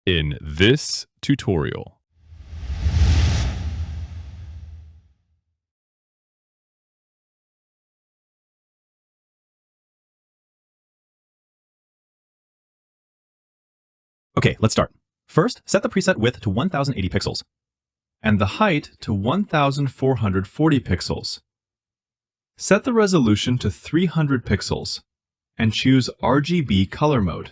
in this tutorial. Okay, let's start. First, set the preset width to 1080 pixels and the height to 1440 pixels. Set the resolution to 300 pixels and choose RGB color mode.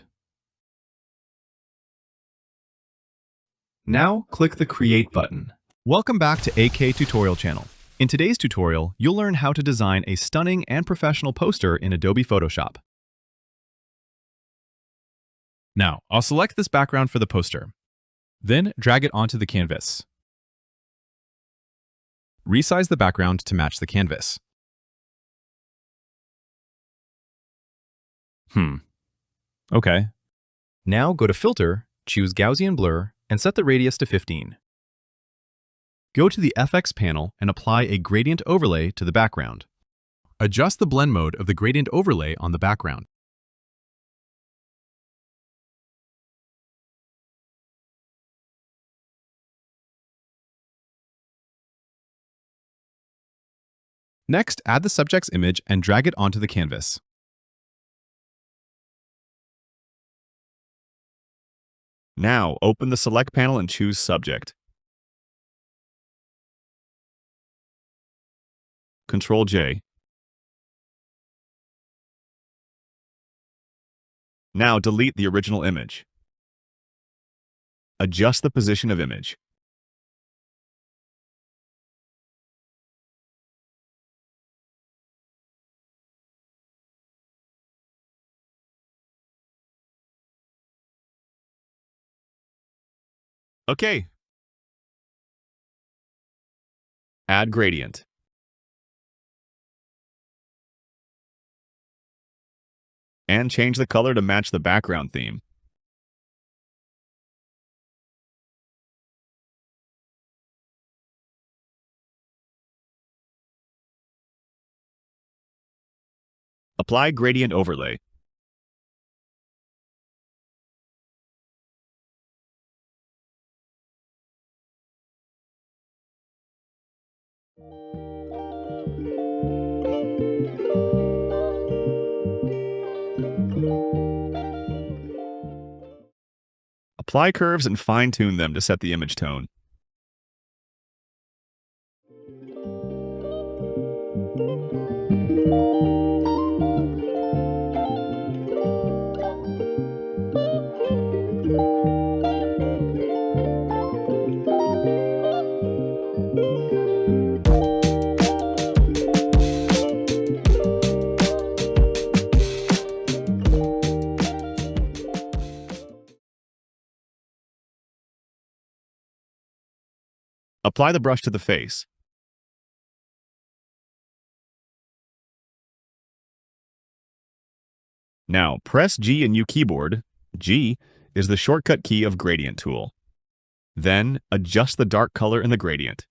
Now click the Create button. Welcome back to AK Tutorial Channel. In today's tutorial, you'll learn how to design a stunning and professional poster in Adobe Photoshop. Now, I'll select this background for the poster. Then drag it onto the canvas. Resize the background to match the canvas. Okay. Now go to Filter, choose Gaussian Blur, and set the radius to 15. Go to the FX panel and apply a gradient overlay to the background. Adjust the blend mode of the gradient overlay on the background. Next, add the subject's image and drag it onto the canvas. Now, open the Select panel and choose Subject. Ctrl-J. Now delete the original image. Adjust the position of image. Okay. Add gradient. And change the color to match the background theme. Apply gradient overlay. Apply curves and fine-tune them to set the image tone. Apply the brush to the face. Now, press G in your keyboard. G is the shortcut key of Gradient tool. Then, adjust the dark color in the gradient.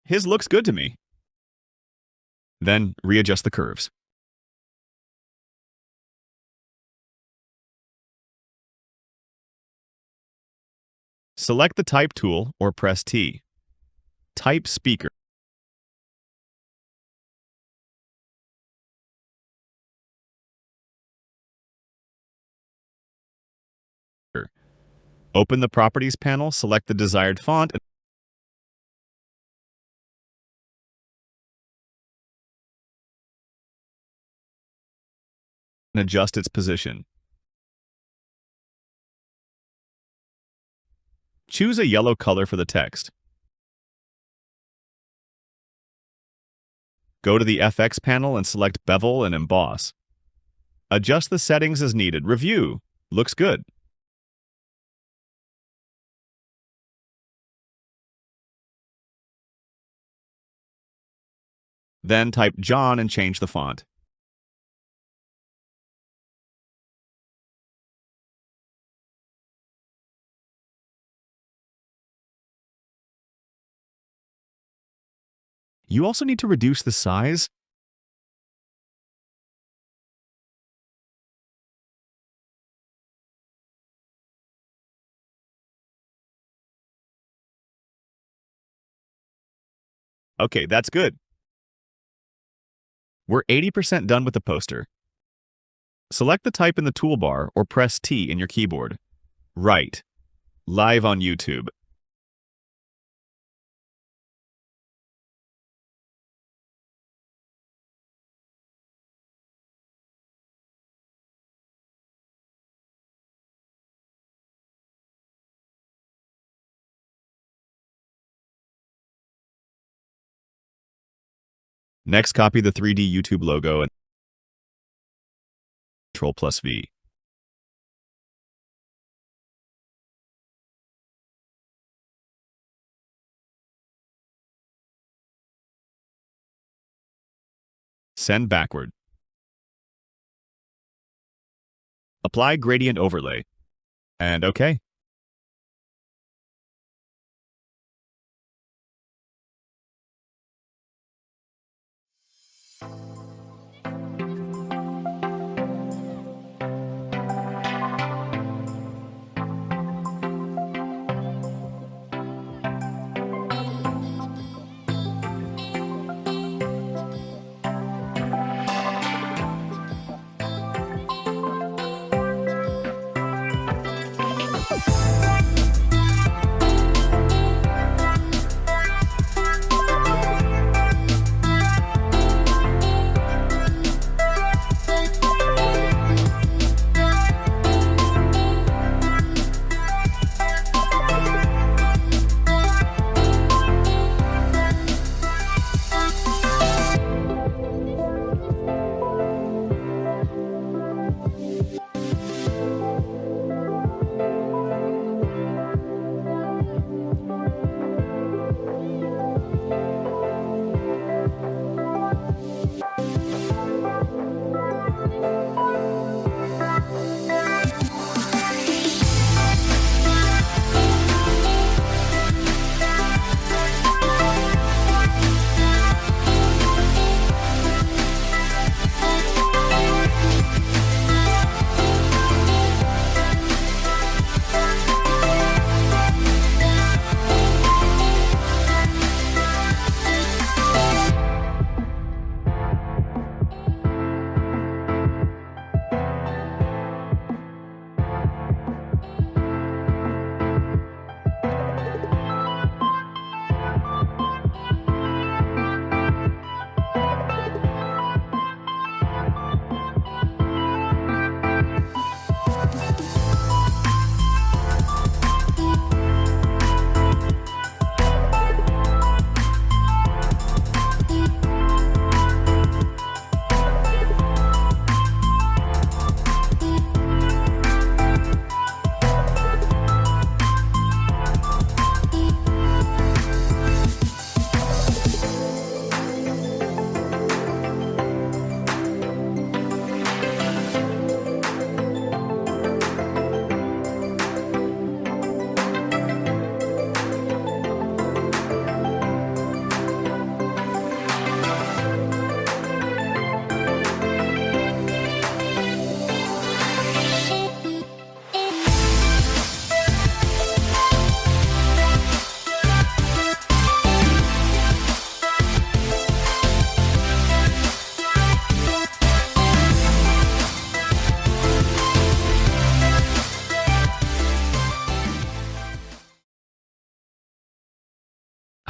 His looks good to me. Then, readjust the curves. Select the Type tool or press T. Type Speaker. Open the Properties panel, select the desired font, and adjust its position. Choose a yellow color for the text. Go to the FX panel and select Bevel and Emboss. Adjust the settings as needed. Review. Looks good. Then type John and change the font. You also need to reduce the size. Okay, that's good. We're 80% done with the poster. Select the type in the toolbar or press T in your keyboard. Right. Live on YouTube. Next, copy the 3D YouTube logo and Ctrl+V. Send backward. Apply gradient overlay. And OK.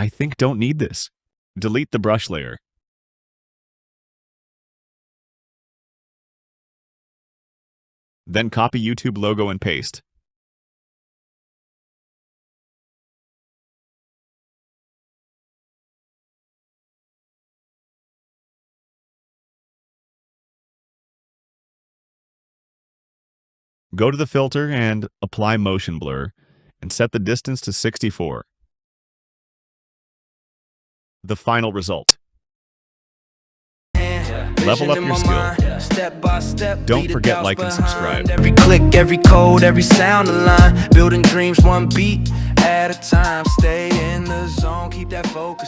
I think don't need this. Delete the brush layer. Then copy YouTube logo and paste. Go to the filter and apply motion blur and set the distance to 64. The final result. Level up your skill. Don't forget like and subscribe. Every click, every code, every sound align. Building dreams one beat at a time. Stay in the zone, keep that focus.